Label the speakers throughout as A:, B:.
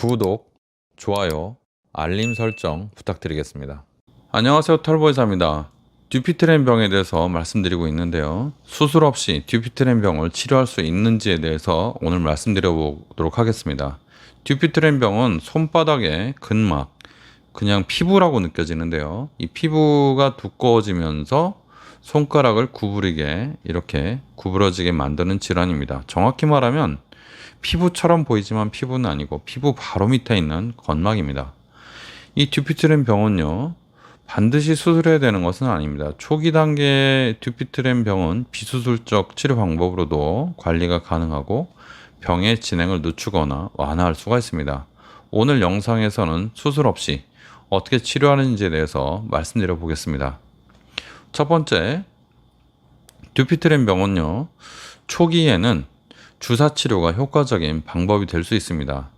A: 구독, 좋아요, 알림 설정 부탁드리겠습니다. 안녕하세요, 털보이사입니다. 듀피트렌 병에 대해서 말씀드리고 있는데요. 수술 없이 듀피트렌 병을 치료할 수 있는지에 대해서 오늘 말씀드려 보도록 하겠습니다. 듀피트렌 병은 손바닥의 근막, 그냥 피부라고 느껴지는데요. 이 피부가 두꺼워지면서 손가락을 구부리게, 이렇게 구부러지게 만드는 질환입니다. 정확히 말하면 피부처럼 보이지만 피부는 아니고 피부 바로 밑에 있는 건막입니다. 이 듀피트렌 병은요, 반드시 수술해야 되는 것은 아닙니다. 초기 단계의 듀피트렌 병은 비수술적 치료 방법으로도 관리가 가능하고 병의 진행을 늦추거나 완화할 수가 있습니다. 오늘 영상에서는 수술 없이 어떻게 치료하는지에 대해서 말씀드려 보겠습니다. 첫 번째, 듀피트렌 병은요, 초기에는 주사 치료가 효과적인 방법이 될 수 있습니다.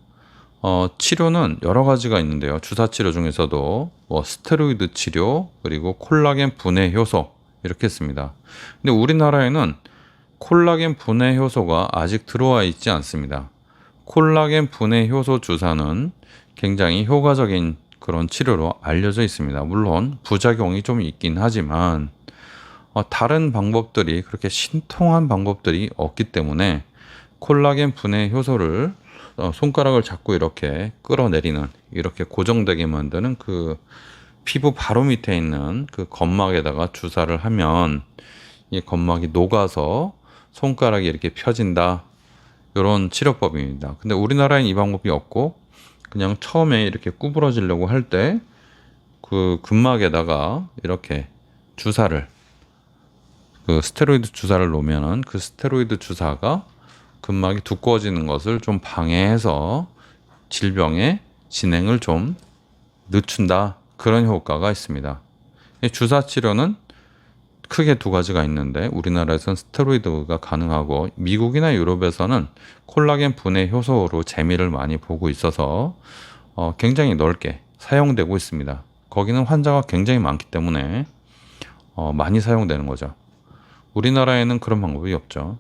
A: 치료는 여러 가지가 있는데요. 주사 치료 중에서도 스테로이드 치료, 그리고 콜라겐 분해 효소, 이렇게 있습니다. 근데 우리나라에는 콜라겐 분해 효소가 아직 들어와 있지 않습니다. 콜라겐 분해 효소 주사는 굉장히 효과적인 그런 치료로 알려져 있습니다. 물론 부작용이 좀 있긴 하지만 다른 방법들이 그렇게 신통한 방법들이 없기 때문에 콜라겐 분해 효소를 손가락을 잡고 이렇게 끌어내리는, 이렇게 고정되게 만드는 그 피부 바로 밑에 있는 그 건막에다가 주사를 하면 이 건막이 녹아서 손가락이 이렇게 펴진다, 이런 치료법입니다. 근데 우리나라엔 이 방법이 없고 그냥 처음에 이렇게 구부러지려고 할 때 그 근막에다가 이렇게 주사를, 그 스테로이드 주사를 놓으면은 그 스테로이드 주사가 근막이 두꺼워지는 것을 좀 방해해서 질병의 진행을 좀 늦춘다, 그런 효과가 있습니다. 주사 치료는 크게 두 가지가 있는데 우리나라에서는 스테로이드가 가능하고 미국이나 유럽에서는 콜라겐 분해 효소로 재미를 많이 보고 있어서 굉장히 넓게 사용되고 있습니다. 거기는 환자가 굉장히 많기 때문에 많이 사용되는 거죠. 우리나라에는 그런 방법이 없죠.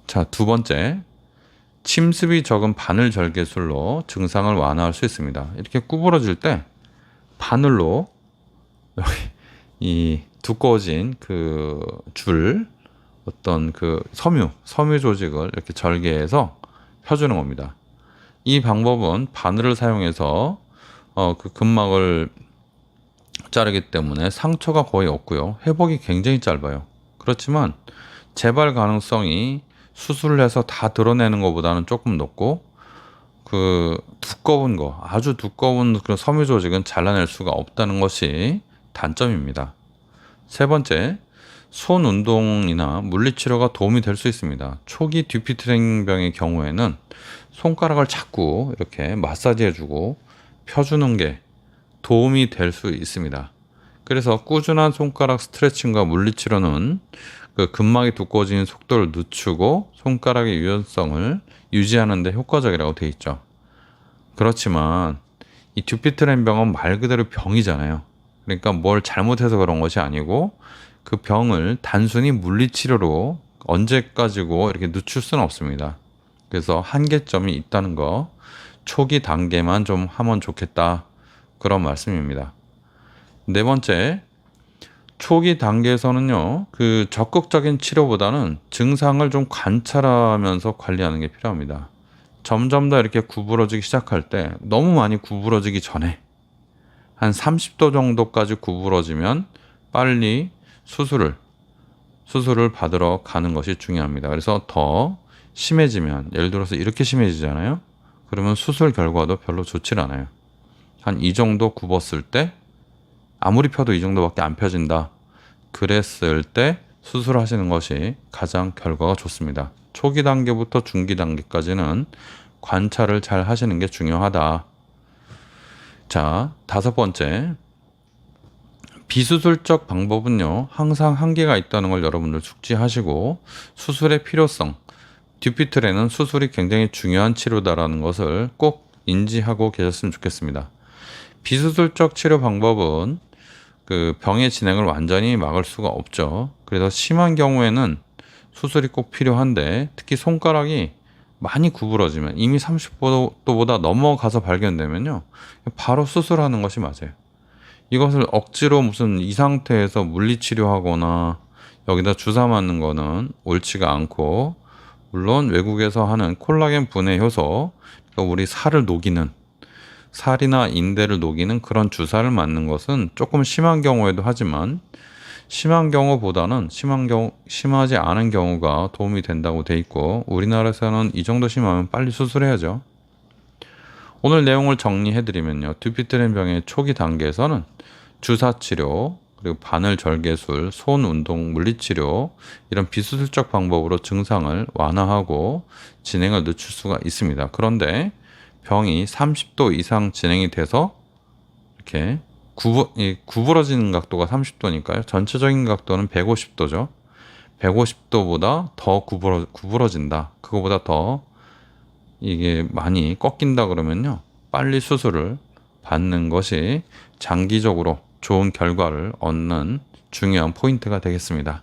A: 자, 두 번째, 침습이 적은 바늘 절개술로 증상을 완화할 수 있습니다. 이렇게 구부러질 때 바늘로 여기 이 두꺼워진 그 줄, 어떤 그 섬유 조직을 이렇게 절개해서 펴주는 겁니다. 이 방법은 바늘을 사용해서 그 근막을 자르기 때문에 상처가 거의 없고요. 회복이 굉장히 짧아요. 그렇지만 재발 가능성이 수술을 해서 다 드러내는 것보다는 조금 높고, 그 두꺼운 거, 아주 두꺼운 그런 섬유 조직은 잘라낼 수가 없다는 것이 단점입니다. 세 번째, 손 운동이나 물리치료가 도움이 될 수 있습니다. 초기 듀피트렌 병의 경우에는 손가락을 자꾸 이렇게 마사지해주고 펴주는 게 도움이 될 수 있습니다. 그래서 꾸준한 손가락 스트레칭과 물리치료는 그 근막이 두꺼워지는 속도를 늦추고 손가락의 유연성을 유지하는 데 효과적이라고 되어 있죠. 그렇지만 이 듀피트렌 병은 말 그대로 병이잖아요. 그러니까 뭘 잘못해서 그런 것이 아니고 그 병을 단순히 물리치료로 언제까지고 이렇게 늦출 수는 없습니다. 그래서 한계점이 있다는 거, 초기 단계만 좀 하면 좋겠다, 그런 말씀입니다. 네 번째, 초기 단계에서는요, 그 적극적인 치료보다는 증상을 좀 관찰하면서 관리하는 게 필요합니다. 점점 더 이렇게 구부러지기 시작할 때, 너무 많이 구부러지기 전에 한 30도 정도까지 구부러지면 빨리 수술을 받으러 가는 것이 중요합니다. 그래서 더 심해지면, 예를 들어서 이렇게 심해지잖아요. 그러면 수술 결과도 별로 좋질 않아요. 한 이 정도 굽었을 때, 아무리 펴도 이 정도밖에 안 펴진다, 그랬을 때 수술하시는 것이 가장 결과가 좋습니다. 초기 단계부터 중기 단계까지는 관찰을 잘 하시는 게 중요하다. 자, 다섯 번째, 비수술적 방법은요, 항상 한계가 있다는 걸 여러분들 숙지하시고, 수술의 필요성, 듀피트렌은 수술이 굉장히 중요한 치료다라는 것을 꼭 인지하고 계셨으면 좋겠습니다. 비수술적 치료 방법은 그 병의 진행을 완전히 막을 수가 없죠. 그래서 심한 경우에는 수술이 꼭 필요한데, 특히 손가락이 많이 구부러지면 이미 30도보다 넘어가서 발견되면요. 바로 수술하는 것이 맞아요. 이것을 억지로 무슨 이 상태에서 물리치료하거나 여기다 주사 맞는 거는 옳지가 않고, 물론 외국에서 하는 콜라겐 분해 효소, 그러니까 우리 살을 녹이는, 살이나 인대를 녹이는 그런 주사를 맞는 것은 조금 심한 경우에도 하지만, 심한 경우보다는 심하지 않은 경우가 도움이 된다고 돼 있고, 우리나라에서는 이 정도 심하면 빨리 수술해야죠. 오늘 내용을 정리해드리면요. 듀피트렌 병의 초기 단계에서는 주사치료, 그리고 바늘절개술, 손운동, 물리치료 이런 비수술적 방법으로 증상을 완화하고 진행을 늦출 수가 있습니다. 그런데 병이 30도 이상 진행이 돼서 이렇게 구부러지는 각도가 30도니까요. 전체적인 각도는 150도죠. 150도보다 더 구부러진다. 그거보다 더 이게 많이 꺾인다 그러면요. 빨리 수술을 받는 것이 장기적으로 좋은 결과를 얻는 중요한 포인트가 되겠습니다.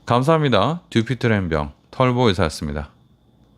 A: 감사합니다. 듀피트렌 병 털보 의사였습니다.